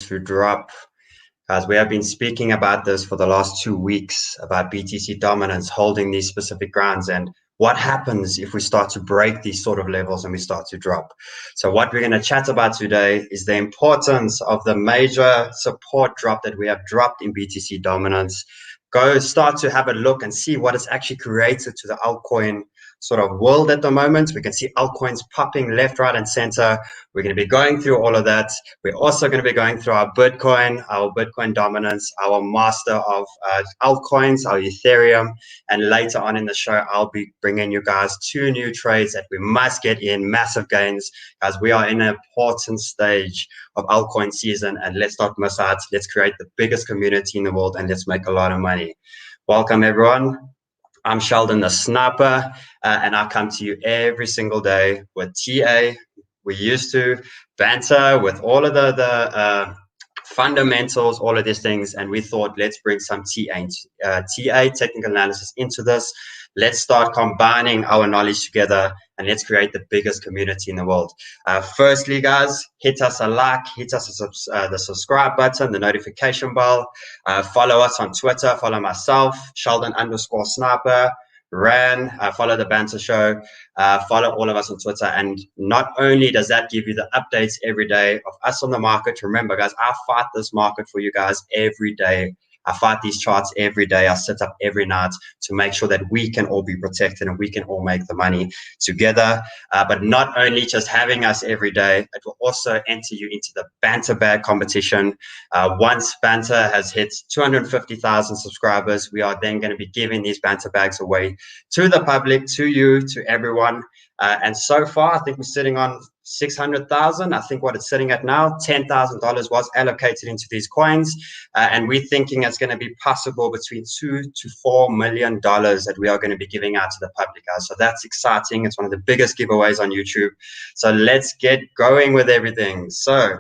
to drop. Guys, we have been speaking about this for the last 2 weeks, about BTC Dominance holding these specific grounds and what happens if we start to break these sort of levels and we start to drop. So what we're going to chat about today is the importance of the major support drop that we have dropped in BTC Dominance. Go start to have a look and see what it's actually created to the altcoin sort of world at the moment. We can see altcoins popping left, right, and center. We're going to be going through all of that. We're also going to be going through our Bitcoin dominance, our master of altcoins, our Ethereum, and later on in the show, I'll be bringing you guys 2 new trades that we must get in, massive gains, as we are in an important stage of altcoin season, and let's not miss out. Let's create the biggest community in the world, and let's make a lot of money. Welcome, everyone. I'm Sheldon, the sniper, and I come to you every single day with TA. We used to Banter with all of the fundamentals, all of these things, and we thought, let's bring some TA, technical analysis, into this. Let's start combining our knowledge together, and let's create the biggest community in the world. Firstly, guys, hit us a like, hit us the subscribe button, the notification bell. Follow us on Twitter. Follow myself, Sheldon_sniper. Follow the Banter show. Follow all of us on Twitter. And not only does that give you the updates every day of us on the market, remember, guys, I fight this market for you guys every day. I fight these charts every day. I sit up every night to make sure that we can all be protected and we can all make the money together. But not only just having us every day, it will also enter you into the Banter bag competition. Once Banter has hit 250,000 subscribers, we are then going to be giving these Banter bags away to the public, to you, to everyone. And so far, I think we're sitting on 600,000. I think what it's sitting at now, $10,000 was allocated into these coins. And we're thinking it's going to be possible between $2 to $4 million that we are going to be giving out to the public, guys. So that's exciting. It's one of the biggest giveaways on YouTube. So let's get going with everything. So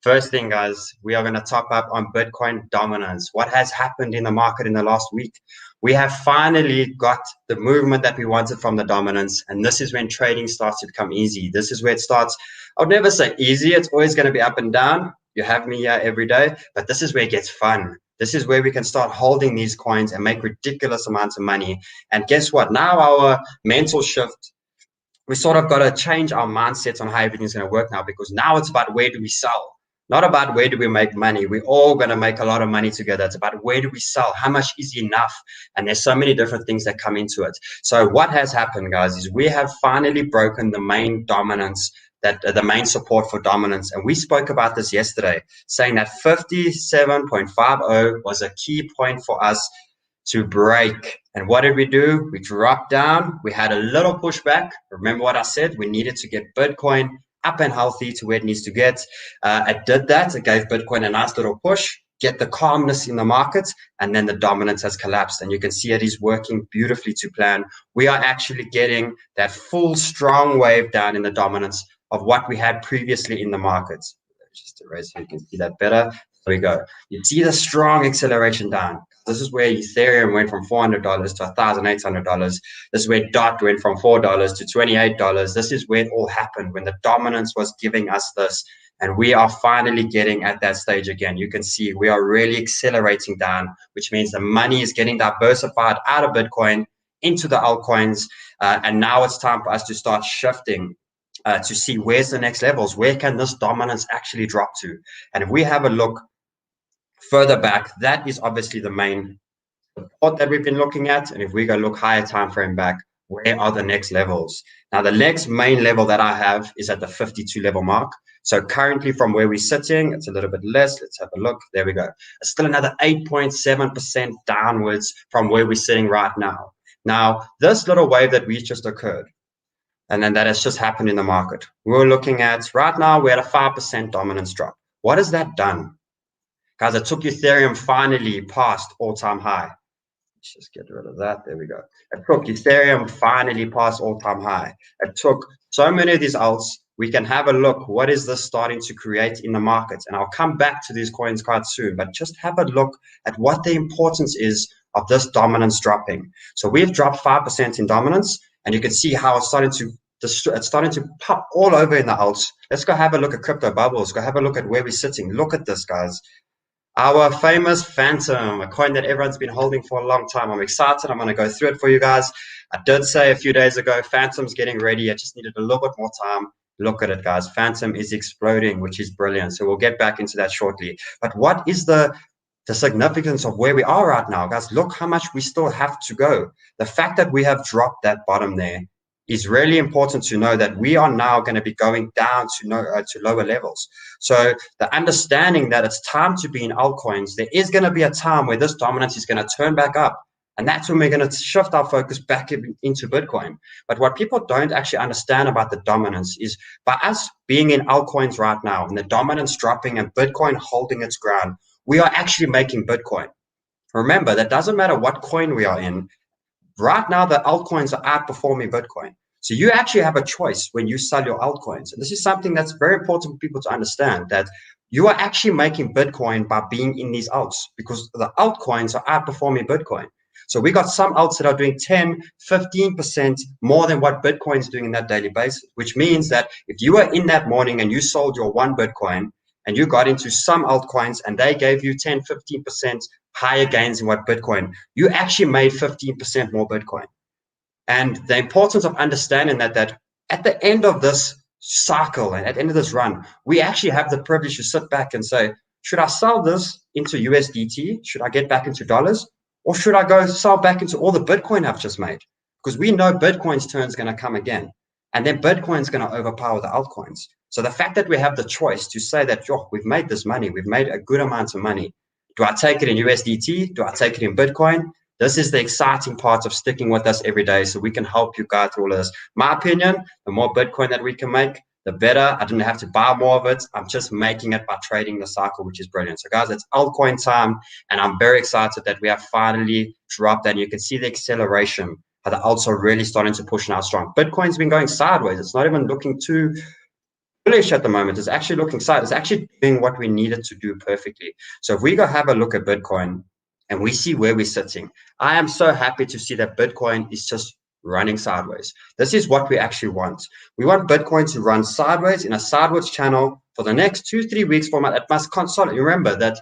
first thing, guys, we are going to top up on Bitcoin dominance. What has happened in the market in the last week? We have finally got the movement that we wanted from the dominance, and this is when trading starts to become easy. This is where it starts. I would never say easy. It's always going to be up and down. You have me here every day, but this is where it gets fun. This is where we can start holding these coins and make ridiculous amounts of money. And guess what? Now our mental shift, we sort of got to change our mindsets on how everything's going to work now, because now it's about where do we sell. Not about where do we make money. We're all going to make a lot of money together. It's about where do we sell? How much is enough? And there's so many different things that come into it. So what has happened, guys, is we have finally broken the main dominance, the main support for dominance. And we spoke about this yesterday, saying that 57.50 was a key point for us to break. And what did we do? We dropped down. We had a little pushback. Remember what I said? We needed to get Bitcoin up and healthy to where it needs to get. It did that. It gave Bitcoin a nice little push, get the calmness in the market, and then the dominance has collapsed. And you can see it is working beautifully to plan. We are actually getting that full strong wave down in the dominance of what we had previously in the markets. Just erase so you can see that better. There we go. You see the strong acceleration down. This is where Ethereum went from $400 to $1,800. This is where DOT went from $4 to $28. This is where it all happened, when the dominance was giving us this. And we are finally getting at that stage again. You can see we are really accelerating down, which means the money is getting diversified out of Bitcoin into the altcoins. And now it's time for us to start shifting to see where's the next levels. Where can this dominance actually drop to? And if we have a look further back, that is obviously the main support that we've been looking at. And if we go look higher time frame back, where are the next levels? Now, the next main level that I have is at the 52 level mark. So currently from where we're sitting, it's a little bit less. Let's have a look. There we go. It's still another 8.7% downwards from where we're sitting right now. Now, this little wave that we just occurred, and then that has just happened in the market. We're looking at, right now, we're at a 5% dominance drop. What has that done? Guys, it took Ethereum finally past all-time high. Let's just get rid of that. There we go. It took Ethereum finally past all-time high. It took so many of these alts. We can have a look. What is this starting to create in the markets? And I'll come back to these coins quite soon, but just have a look at what the importance is of this dominance dropping. So we've dropped 5% in dominance, and you can see how it's starting to it's starting to pop all over in the alts. Let's go have a look at crypto bubbles. Go have a look at where we're sitting. Look at this, guys. Our famous Fantom, a coin that everyone's been holding for a long time. I'm excited. I'm going to go through it for you guys. I did say a few days ago, Fantom's getting ready. I just needed a little bit more time. Look at it, guys. Fantom is exploding, which is brilliant. So we'll get back into that shortly. But what is the significance of where we are right now, guys? Look how much we still have to go. The fact that we have dropped that bottom there is really important to know that we are now going to be going down to lower levels. So the understanding that it's time to be in altcoins, there is going to be a time where this dominance is going to turn back up. And that's when we're going to shift our focus back into Bitcoin. But what people don't actually understand about the dominance is by us being in altcoins right now and the dominance dropping and Bitcoin holding its ground, we are actually making Bitcoin. Remember, that doesn't matter what coin we are in. Right now, the altcoins are outperforming Bitcoin. So you actually have a choice when you sell your altcoins. And this is something that's very important for people to understand, that you are actually making Bitcoin by being in these alts because the altcoins are outperforming Bitcoin. So we got some alts that are doing 10, 15% more than what Bitcoin is doing in that daily basis, which means that if you were in that morning and you sold your one Bitcoin and you got into some altcoins and they gave you 10, 15% higher gains than what Bitcoin, you actually made 15% more Bitcoin. And the importance of understanding that at the end of this cycle and at the end of this run, we actually have the privilege to sit back and say, should I sell this into USDT? Should I get back into dollars? Or should I go sell back into all the Bitcoin I've just made? Because we know Bitcoin's turn is going to come again. And then Bitcoin's going to overpower the altcoins. So the fact that we have the choice to say that, yo, we've made this money, we've made a good amount of money. Do I take it in USDT? Do I take it in Bitcoin? This is the exciting part of sticking with us every day so we can help you guide through all of this. My opinion, the more Bitcoin that we can make, the better. I didn't have to buy more of it. I'm just making it by trading the cycle, which is brilliant. So guys, it's altcoin time, and I'm very excited that we have finally dropped that. And you can see the acceleration, how the alts are really starting to push now strong. Bitcoin's been going sideways. It's not even looking too bullish at the moment. It's actually looking side. It's actually doing what we needed to do perfectly. So if we go have a look at Bitcoin and we see where we're sitting, I am so happy to see that Bitcoin is just running sideways. This is what we actually want. We want Bitcoin to run sideways in a sideways channel for the next 2-3 weeks format. It must consolidate. Remember that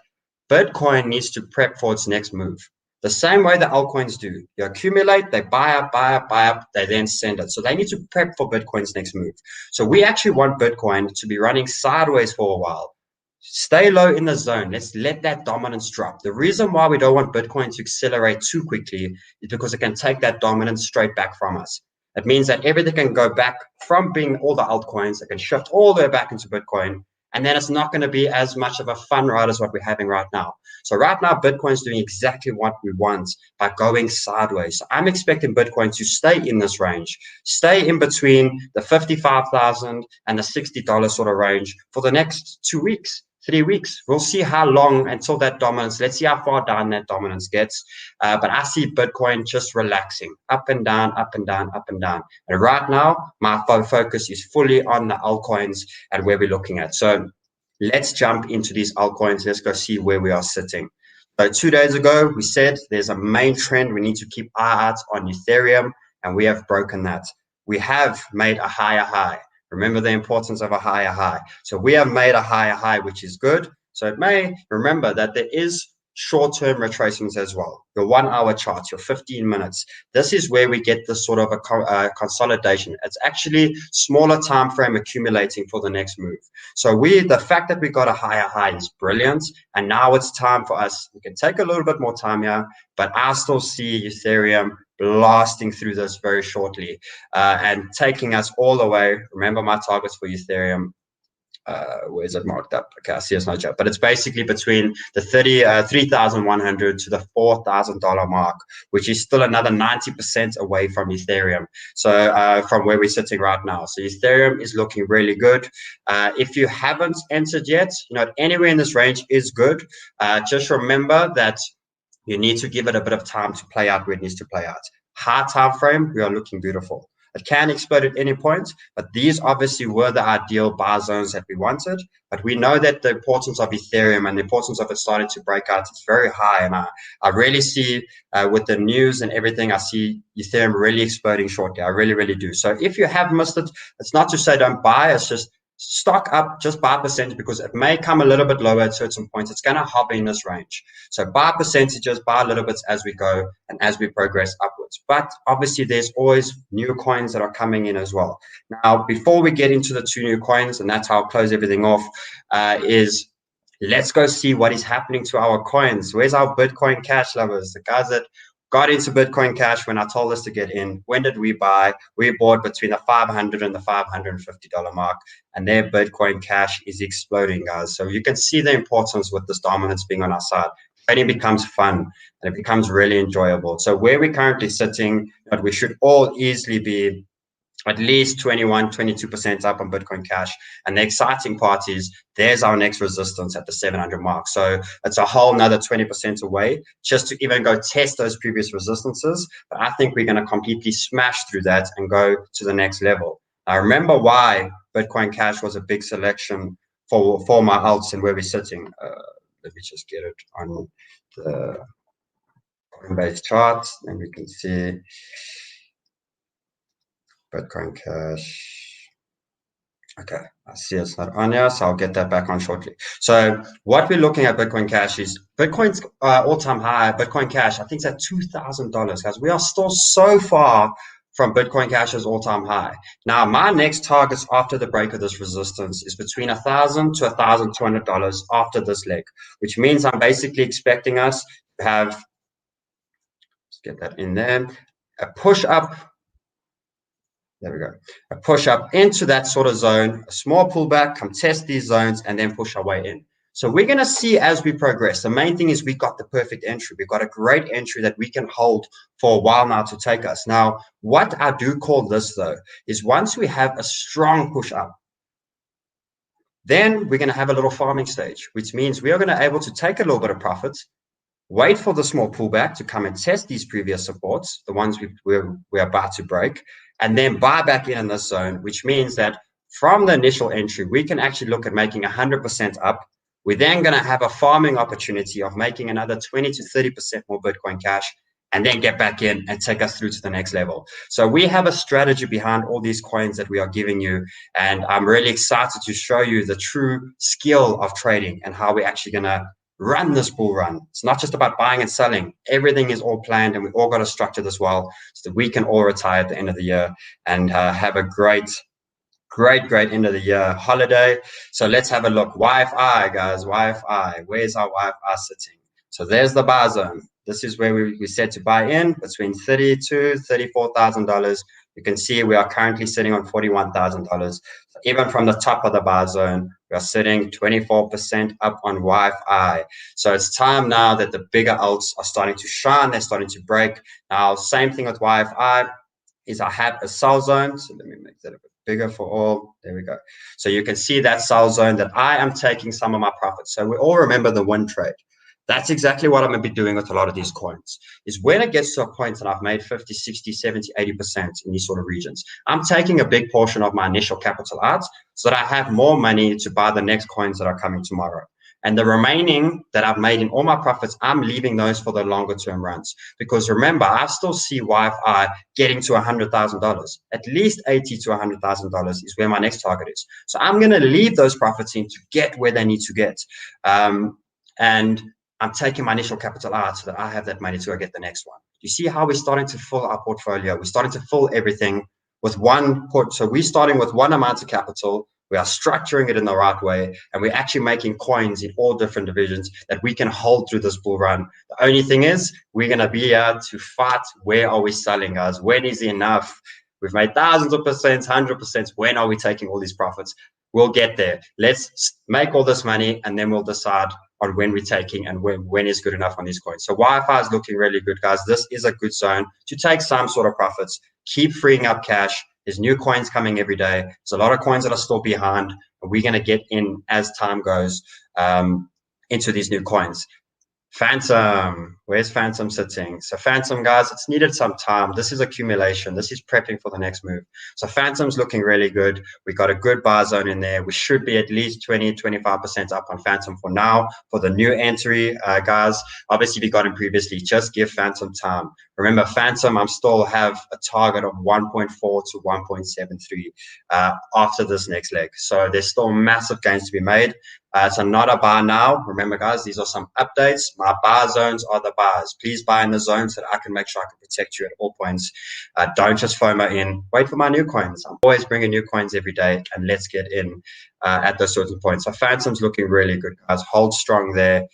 Bitcoin needs to prep for its next move. The same way the altcoins do. You accumulate, they buy up, they then send it. So they need to prep for Bitcoin's next move. So we actually want Bitcoin to be running sideways for a while. Stay low in the zone. Let's let that dominance drop. The reason why we don't want Bitcoin to accelerate too quickly is because it can take that dominance straight back from us. It means that everything can go back from being all the altcoins. It can shift all the way back into Bitcoin. And then it's not going to be as much of a fun ride as what we're having right now. So right now, Bitcoin's doing exactly what we want by going sideways. So I'm expecting Bitcoin to stay in this range, stay in between the 55,000 and the $60 sort of range for the next 2 weeks. 3 weeks. We'll see how long until that dominance. Let's see how far down that dominance gets. But I see Bitcoin just relaxing, up and down, up and down, up and down. And right now, my focus is fully on the altcoins and where we're looking at. So let's jump into these altcoins. Let's go see where we are sitting. So 2 days ago, we said there's a main trend. We need to keep our eyes on Ethereum, and we have broken that. We have made a higher high. Remember the importance of a higher high. So we have made a higher high, which is good. So it may remember that there is short-term retracements as well. Your 1 hour charts, your 15 minutes. This is where we get this sort of a consolidation. It's actually smaller time frame accumulating for the next move. So the fact that we got a higher high is brilliant. And now it's time for us. We can take a little bit more time here, but I still see Ethereum blasting through this very shortly and taking us all the way. Remember my targets for Ethereum. Where is it marked up? Okay, I see it's not joke, but it's basically between the 3,100 to the $4,000 mark, which is still another 90% away from Ethereum. So from where we're sitting right now. So Ethereum is looking really good. If you haven't entered yet, anywhere in this range is good. Just remember that you need to give it a bit of time to play out where it needs to play out. High time frame, we are looking beautiful. It can explode at any point, but these obviously were the ideal buy zones that we wanted. But we know that the importance of Ethereum and the importance of it starting to break out is very high. And I really see with the news and everything, I see Ethereum really exploding shortly. I really, really do. So if you have missed it, it's not to say don't buy. It's just stock up, just buy percentage, because it may come a little bit lower at certain points. It's going to hover in this range. So buy percentages, buy little bits as we go and as we progress upwards. But obviously there's always new coins that are coming in as well. Now, before we get into the 2 new coins, and that's how I'll close everything off, is let's go see what is happening to our coins. Where's our Bitcoin Cash lovers? The guys that got into Bitcoin Cash when I told us to get in. When did we buy? We bought between the $500 and the $550 mark, and their Bitcoin Cash is exploding, guys. So you can see the importance with this dominance being on our side. Trading becomes fun and it becomes really enjoyable. So where we're currently sitting, we should all easily be at least 21, 22% up on Bitcoin Cash. And the exciting part is there's our next resistance at the 700 mark. So it's a whole nother 20% away just to even go test those previous resistances. But I think we're going to completely smash through that and go to the next level. Now, remember why Bitcoin Cash was a big selection for my alts and where we're sitting. Let me just get it on the Coinbase charts, and we can see Bitcoin Cash. Okay, I see it's not on here, so I'll get that back on shortly. So what we're looking at Bitcoin Cash is Bitcoin's all-time high. Bitcoin Cash, I think it's at $2,000, guys. We are still so far from Bitcoin Cash's all-time high. Now, my next targets after the break of this resistance is between $1,000 to $1,200 after this leg, which means I'm basically expecting us to have, let's get that in there, a push up. There we go. A push up into that sort of zone, a small pullback, come test these zones, and then push our way in. So we're going to see as we progress. The main thing is we got the perfect entry. We've got a great entry that we can hold for a while now to take us. Now, what I do call this, though, is once we have a strong push up, then we're going to have a little farming stage, which means we are going to be able to take a little bit of profits, wait for the small pullback to come and test these previous supports, the ones we're about to break, and then buy back in this zone, which means that from the initial entry, we can actually look at making 100% up. We're then going to have a farming opportunity of making another 20 to 30% more Bitcoin Cash, and then get back in and take us through to the next level. So we have a strategy behind all these coins that we are giving you, and I'm really excited to show you the true skill of trading and how we're actually going to run this bull run. It's not just about buying and selling. Everything is all planned, and we all got to structure this well so that we can all retire at the end of the year and have a great end of the year holiday. So let's have a look. YFI, guys, YFI. Where's our YFI sitting? So there's the buy zone. This is where we said to buy in between $32,000 to $34,000. You can see we are currently sitting on $41,000. So even from the top of the buy zone, we are sitting 24% up on YFI. So it's time now that the bigger alts are starting to shine. They're starting to break. Now, same thing with YFI is I have a sell zone. So let me make that a bit bigger for all. There we go. So you can see that sell zone that I am taking some of my profits. So we all remember the win trade. That's exactly what I'm going to be doing with a lot of these coins, is when it gets to a point that I've made 50, 60, 70, 80% in these sort of regions, I'm taking a big portion of my initial capital out so that I have more money to buy the next coins that are coming tomorrow. And the remaining that I've made in all my profits, I'm leaving those for the longer term runs. Because remember, I still see YFI getting to $100,000. At least $80,000 to $100,000 is where my next target is. So I'm going to leave those profits in to get where they need to get. And I'm taking my initial capital out so that I have that money to go get the next one. You see how we're starting to fill our portfolio? We're starting to fill everything with one port. So we're starting with one amount of capital. We are structuring it in the right way, and we're actually making coins in all different divisions that we can hold through this bull run. The only thing is we're going to be here to fight. Where are we selling, guys? When is enough? We've made thousands of percents, 100%. When are we taking all these profits? We'll get there. Let's make all this money, and then we'll decide on when we're taking and when is good enough on these coins. So YFI is looking really good, guys. This is a good zone to take some sort of profits. Keep freeing up cash. There's new coins coming every day. There's a lot of coins that are still behind, and we're going to get in as time goes into these new coins. Fantom, where's Fantom sitting? So Fantom, guys, it's needed some time. This is accumulation. This is prepping for the next move. So Fantom's looking really good. We got a good buy zone in there. We should be at least 20-25% up on Fantom for now. For the new entry, guys, obviously we got him previously. Just give Fantom time. Remember, Fantom, I'm still have a target of 1.4 to 1.73 after this next leg. So there's still massive gains to be made. So not a buy now. Remember, guys, these are some updates. My buy zones are the buys. Please buy in the zones so that I can make sure I can protect you at all points. Don't just FOMO in. Wait for my new coins. I'm always bringing new coins every day, and let's get in at those certain points. So Fantom's looking really good, guys. Hold strong there.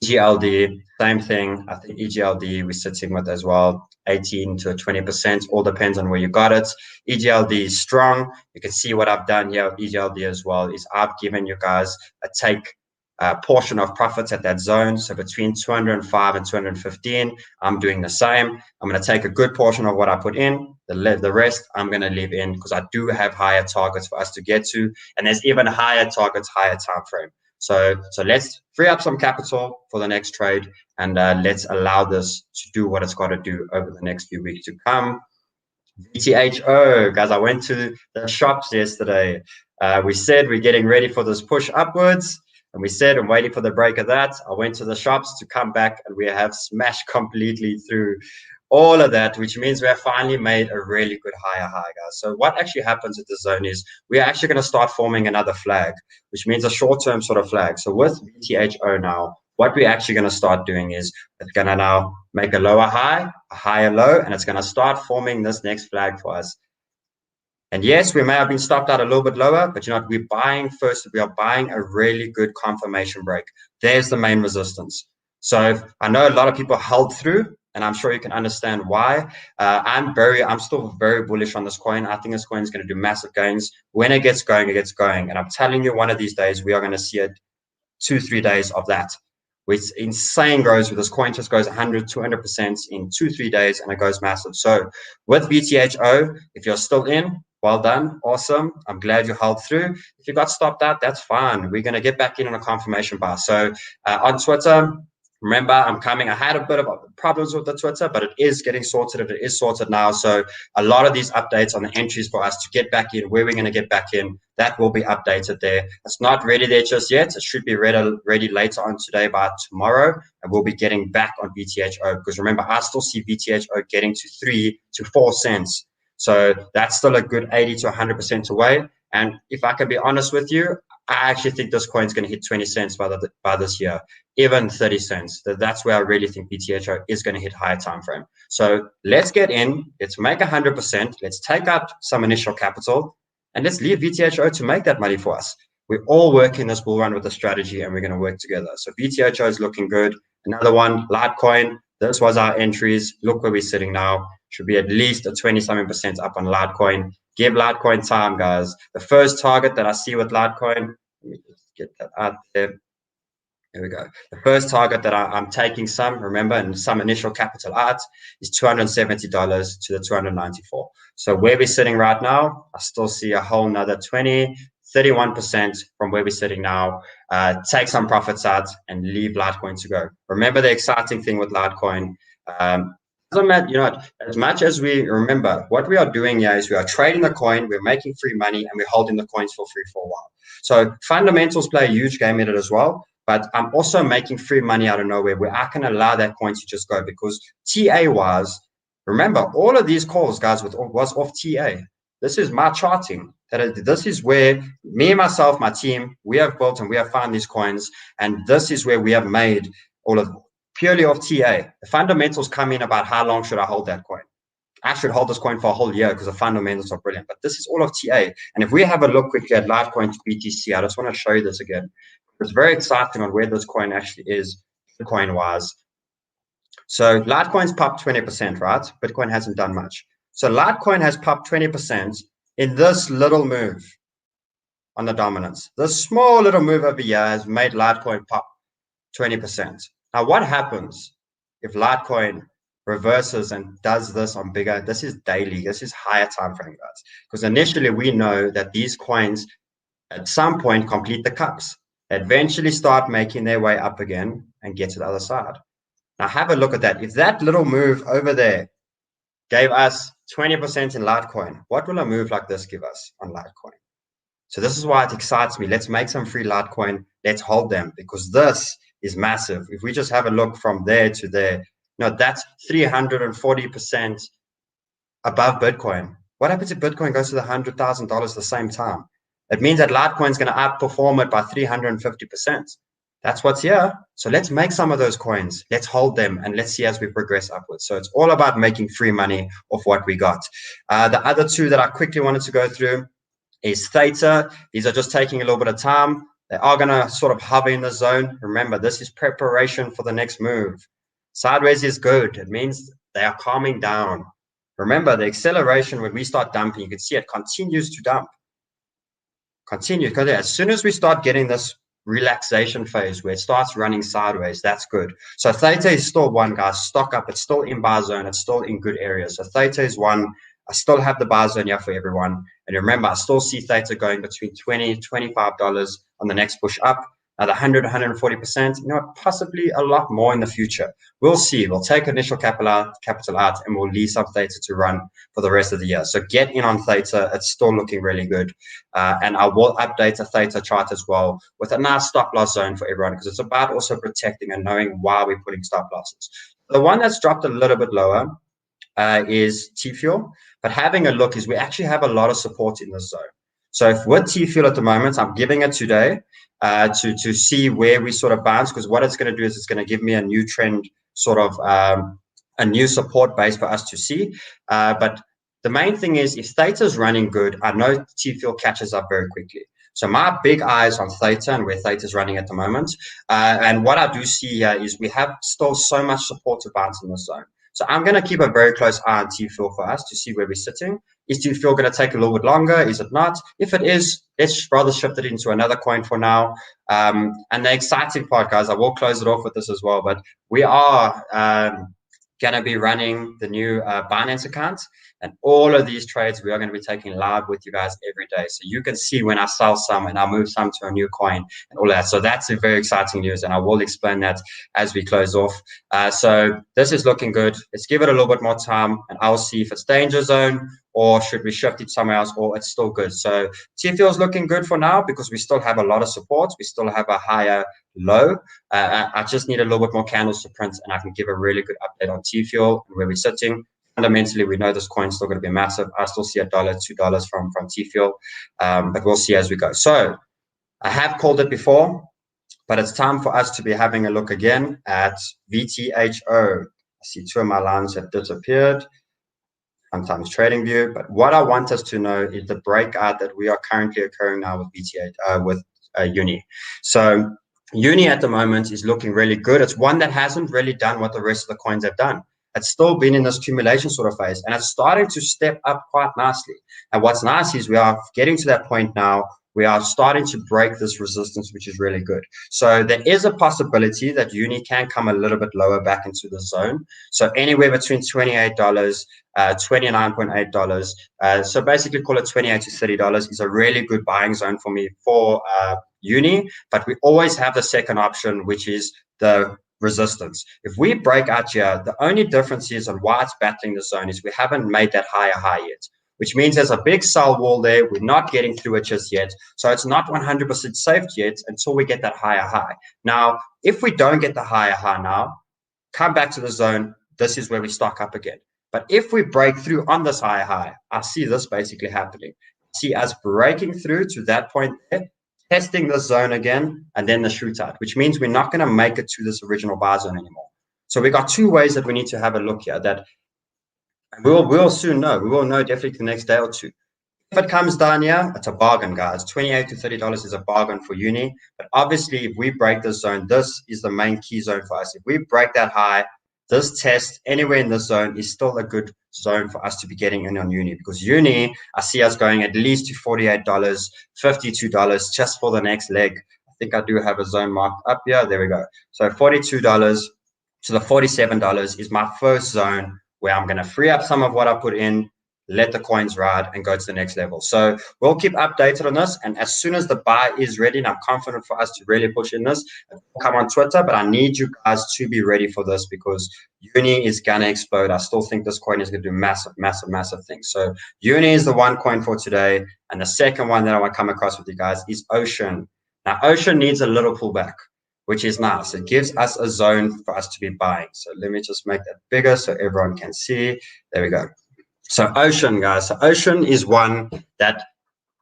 EGLD, same thing. I think EGLD we're sitting with as well, 18 to 20%. All depends on where you got it. EGLD is strong. You can see what I've done here with EGLD as well is I've given you guys a take portion of profits at that zone. So between 205 and 215, I'm doing the same. I'm going to take a good portion of what I put in. The rest I'm going to leave in because I do have higher targets for us to get to. And there's even higher targets, higher time frame. So let's free up some capital for the next trade, and let's allow this to do what it's got to do over the next few weeks to come. VTHO, guys, I went to the shops yesterday. We said we're getting ready for this push upwards, and we said I'm waiting for the break of that. I went to the shops to come back, and we have smashed completely through all of that, which means we have finally made a really good higher high, guys. So what actually happens at the zone is we're actually going to start forming another flag, which means a short-term sort of flag. So with VTHO now, what we're actually going to start doing is it's going to now make a lower high, a higher low, and it's going to start forming this next flag for us. And yes, we may have been stopped out a little bit lower, but you know what? We're buying first. We are buying a really good confirmation break. There's the main resistance. So I know a lot of people held through, and I'm sure you can understand why. I'm still very bullish on this coin. I think this coin is going to do massive gains. When it gets going, it gets going. And I'm telling you, one of these days, we are going to see it 2-3 days of that. It's insane growth where this coin just goes 100, 200% in 2-3 days, and it goes massive. So with VTHO, if you're still in, well done. Awesome. I'm glad you held through. If you got stopped out, that's fine. We're going to get back in on a confirmation bar. So on Twitter, remember, I'm coming. I had a bit of problems with the Twitter, but it is getting sorted. It is sorted now. So a lot of these updates on the entries for us to get back in, where we're going to get back in, that will be updated there. It's not ready there just yet. It should be ready later on today by tomorrow, and we'll be getting back on VTHO because remember, I still see VTHO getting to 3 to 4 cents. So that's still a good 80 to 100% away. And if I can be honest with you, I actually think this coin is going to hit 20 cents by this year, even 30 cents. That's where I really think BTHO is going to hit higher time frame. So let's get in. Let's make 100%. Let's take out some initial capital, and let's leave VTHO to make that money for us. We're all working this bull run with a strategy, and we're going to work together. So VTHO is looking good. Another one, Litecoin. This was our entries. Look where we're sitting now. Should be at least a 20-something% up on Litecoin. Give Litecoin time, guys. The first target that I see with Litecoin, let me just get that out there. Here we go. The first target that I'm taking remember, and some initial capital out is $270 to the 294. So where we're sitting right now, I still see a whole nother 31% from where we're sitting now. Take some profits out and leave Litecoin to go. Remember the exciting thing with Litecoin. Doesn't matter, you know, as much as we remember, what we are doing here is we are trading the coin, we're making free money, and we're holding the coins for free for a while. So fundamentals play a huge game in it as well. But I'm also making free money out of nowhere where I can allow that coin to just go because TA-wise, remember, all of these calls, guys, was off TA. This is my charting. This is where me, myself, my team, we have built and we have found these coins. And this is where we have made all of purely off TA. The fundamentals come in about how long should I hold that coin. I should hold this coin for a whole year because the fundamentals are brilliant. But this is all of TA. And if we have a look quickly at Litecoin to BTC, I just want to show you this again. It's very exciting on where this coin actually is, Bitcoin-wise. So Litecoin's popped 20%, right? Bitcoin hasn't done much. So Litecoin has popped 20% in this little move on the dominance. This small little move over here has made Litecoin pop 20%. Now, what happens if Litecoin reverses and does this on bigger? This is daily. This is higher time frame, guys. Because initially, we know that these coins at some point complete the cups. Eventually start making their way up again and get to the other side. Now have a look at that. If that little move over there gave us 20% in Litecoin, what will a move like this give us on Litecoin? So this is why it excites me. Let's make some free Litecoin. Let's hold them, because this is massive. If we just have a look from there to there, that's 340% above Bitcoin. What happens if Bitcoin goes to the $100,000 at the same time? It means that Litecoin is going to outperform it by 350%. That's what's here. So let's make some of those coins. Let's hold them and let's see as we progress upwards. So it's all about making free money off what we got. The other two that I quickly wanted to go through is Theta. These are just taking a little bit of time. They are going to sort of hover in the zone. Remember, this is preparation for the next move. Sideways is good. It means they are calming down. Remember, the acceleration, when we start dumping, you can see it continues to dump. Continue. Because as soon as we start getting this relaxation phase where it starts running sideways, that's good. So Theta is still one, guys. Stock up. It's still in buy zone. It's still in good areas. So Theta is one. I still have the buy zone here for everyone. And remember, I still see Theta going between $20, $25 on the next push up. Now the 100, 140%, possibly a lot more in the future. We'll see. We'll take initial capital out, and we'll leave some Theta to run for the rest of the year. So get in on Theta. It's still looking really good. And I will update a Theta chart as well with a nice stop loss zone for everyone, because it's about also protecting and knowing why we're putting stop losses. The one that's dropped a little bit lower is TFuel. But having a look is we actually have a lot of support in this zone. So if with TFuel at the moment, I'm giving it today to see where we sort of bounce, because what it's going to do is it's going to give me a new trend, sort of a new support base for us to see. But the main thing is, if Theta is running good, I know TFuel catches up very quickly. So my big eyes on Theta and where Theta is running at the moment. And what I do see here is we have still so much support to bounce in this zone. So I'm going to keep a very close eye on TFuel for us to see where we're sitting. Is TFuel going to take a little bit longer? Is it not? If it is, let's rather shift it into another coin for now. And the exciting part, guys, I will close it off with this as well, but we are going to be running the new BINANCE account. And all of these trades we are going to be taking live with you guys every day. So you can see when I sell some and I move some to a new coin and all that. So that's a very exciting news. And I will explain that as we close off. So this is looking good. Let's give it a little bit more time and I'll see if it's danger zone, or should we shift it somewhere else, or it's still good. So TFuel is looking good for now because we still have a lot of support. We still have a higher low. I just need a little bit more candles to print and I can give a really good update on TFuel and where we're sitting. Fundamentally, we know this coin's still going to be massive. I still see $1, $2 from TFuel, but we'll see as we go. So I have called it before, but it's time for us to be having a look again at VTHO. I see two of my lines have disappeared. Sometimes trading view, but what I want us to know is the breakout that we are currently occurring now with with Uni. So Uni at the moment is looking really good. It's one that hasn't really done what the rest of the coins have done. It's still been in this accumulation sort of phase, and it's starting to step up quite nicely. And what's nice is we are getting to that point now. We are starting to break this resistance, which is really good. So there is a possibility that Uni can come a little bit lower back into the zone. So anywhere between $28, $29.8. So basically call it $28 to $30 is a really good buying zone for me for Uni. But we always have the second option, which is the resistance. If we break out here, the only difference is on why it's battling the zone is we haven't made that higher high yet, which means there's a big sell wall there. We're not getting through it just yet. So it's not 100% safe yet until we get that higher high. Now, if we don't get the higher high now, come back to the zone. This is where we stock up again. But if we break through on this higher high, I see this basically happening. See us breaking through to that point there, testing the zone again, and then the shootout, which means we're not going to make it to this original buy zone anymore. So we got two ways that we need to have a look here that we'll soon know. We will know definitely the next day or two. If it comes down here, it's a bargain, guys. $28 to $30 is a bargain for Uni. But obviously, if we break this zone, this is the main key zone for us. If we break that high, this test anywhere in this zone is still a good zone for us to be getting in on Uni, because Uni, I see us going at least to $48, $52 just for the next leg. I think I do have a zone marked up here. There we go. So $42 to the $47 is my first zone where I'm going to free up some of what I put in, let the coins ride and go to the next level. So we'll keep updated on this. And as soon as the buy is ready, and I'm confident for us to really push in this, come on Twitter. But I need you guys to be ready for this because Uni is going to explode. I still think this coin is going to do massive, massive, massive things. So Uni is the one coin for today. And the second one that I want to come across with you guys is Ocean. Now, Ocean needs a little pullback, which is nice. It gives us a zone for us to be buying. So let me just make that bigger so everyone can see. There we go. So Ocean, guys. So Ocean is one that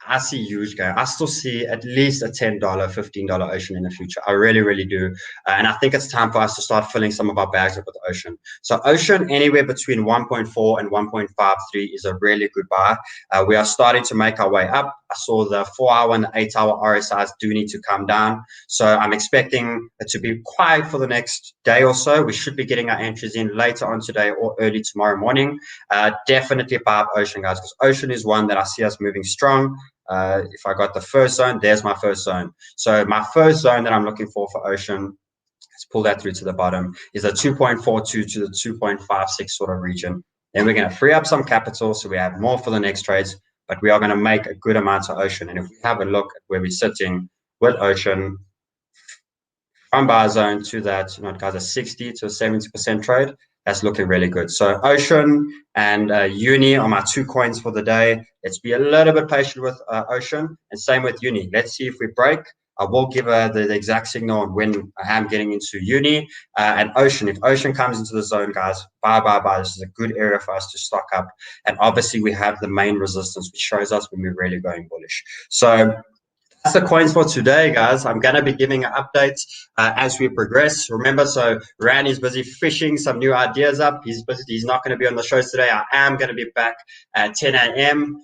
I see huge going. I still see at least a $10, $15 Ocean in the future. I really, really do. And I think it's time for us to start filling some of our bags up with Ocean. So Ocean, anywhere between 1.4 and 1.53 is a really good buy. We are starting to make our way up. I saw the 4-hour and the 8-hour RSIs do need to come down. So I'm expecting it to be quiet for the next day or so. We should be getting our entries in later on today or early tomorrow morning. Definitely buy up Ocean, guys, because Ocean is one that I see us moving strong. If I got the first zone, there's my first zone. So my first zone that I'm looking for Ocean, let's pull that through to the bottom, is the 2.42 to the 2.56 sort of region. Then we're going to free up some capital so we have more for the next trades, but we are going to make a good amount of Ocean. And if we have a look at where we're sitting with Ocean, from buy zone to that, guys, a 60 to 70% trade, that's looking really good. So Ocean and Uni are my two coins for the day. Let's be a little bit patient with Ocean, and same with Uni. Let's see if we break. I will give the exact signal on when I am getting into Uni and Ocean. If Ocean comes into the zone, guys, buy. This is a good area for us to stock up. And obviously we have the main resistance, which shows us when we're really going bullish. So that's the coins for today, guys. I'm going to be giving updates as we progress. Remember, so Rand is busy fishing some new ideas up. He's not going to be on the show today. I am going to be back at 10 a.m.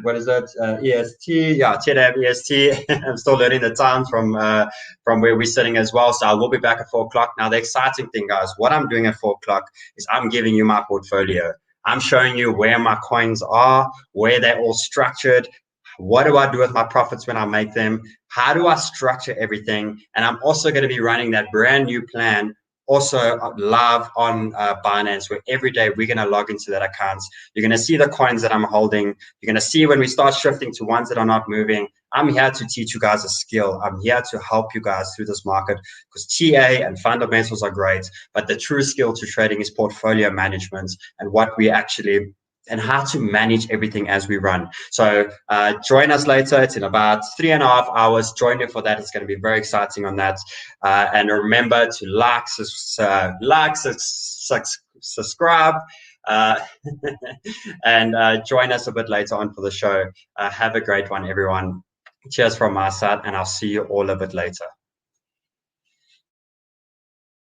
What is it? EST? Yeah, 10 a.m. EST. I'm still learning the times from where we're sitting as well. So I will be back at 4 o'clock. Now, the exciting thing, guys, what I'm doing at 4 o'clock is I'm giving you my portfolio. I'm showing you where my coins are, where they're all structured. What do I do with my profits when I make them? How do I structure everything? And I'm also going to be running that brand new plan also live on Binance, where every day we're going to log into that account. You're going to see the coins that I'm holding. You're going to see when we start shifting to ones that are not moving. I'm here to teach you guys a skill. I'm here to help you guys through this market because TA and fundamentals are great, but the true skill to trading is portfolio management and what we actually and how to manage everything as we run. So join us later. It's in about 3.5 hours. Join me for that. It's going to be very exciting on that. And remember to subscribe, and join us a bit later on for the show. Have a great one, everyone. Cheers from my side, and I'll see you all a bit later.